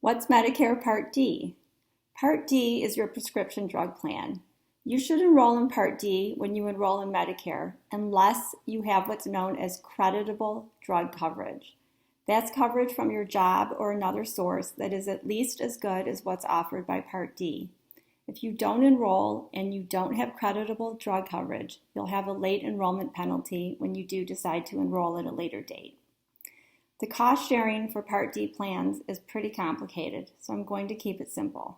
What's Medicare Part D? Part D is your prescription drug plan. You should enroll in Part D when you enroll in Medicare, unless you have what's known as creditable drug coverage. That's coverage from your job or another source that is at least as good as what's offered by Part D. If you don't enroll and you don't have creditable drug coverage, you'll have a late enrollment penalty when you do decide to enroll at a later date. The cost sharing for Part D plans is pretty complicated, so I'm going to keep it simple.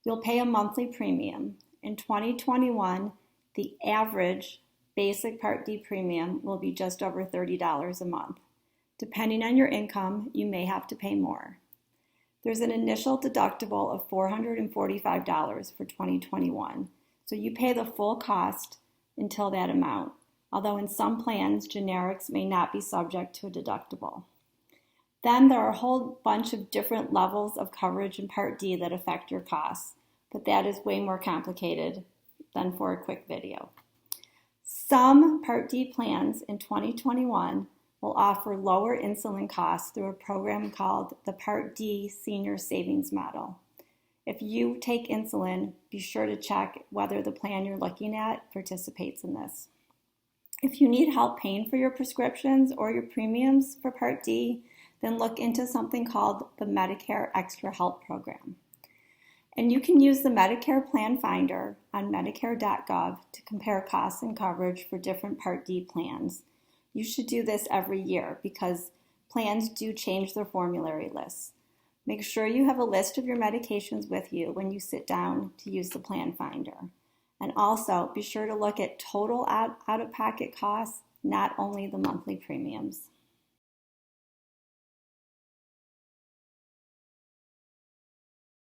You'll pay a monthly premium. In 2021, the average basic Part D premium will be just over $30 a month. Depending on your income, you may have to pay more. There's an initial deductible of $445 for 2021, so you pay the full cost until that amount, although in some plans, generics may not be subject to a deductible. Then there are a whole bunch of different levels of coverage in Part D that affect your costs, but that is way more complicated than for a quick video. Some Part D plans in 2021 will offer lower insulin costs through a program called the Part D Senior Savings Model. If you take insulin, be sure to check whether the plan you're looking at participates in this. If you need help paying for your prescriptions or your premiums for Part D, then look into something called the Medicare Extra Help Program. And you can use the Medicare Plan Finder on Medicare.gov to compare costs and coverage for different Part D plans. You should do this every year because plans do change their formulary lists. Make sure you have a list of your medications with you when you sit down to use the Plan Finder. And also be sure to look at total out-of-pocket costs, not only the monthly premiums.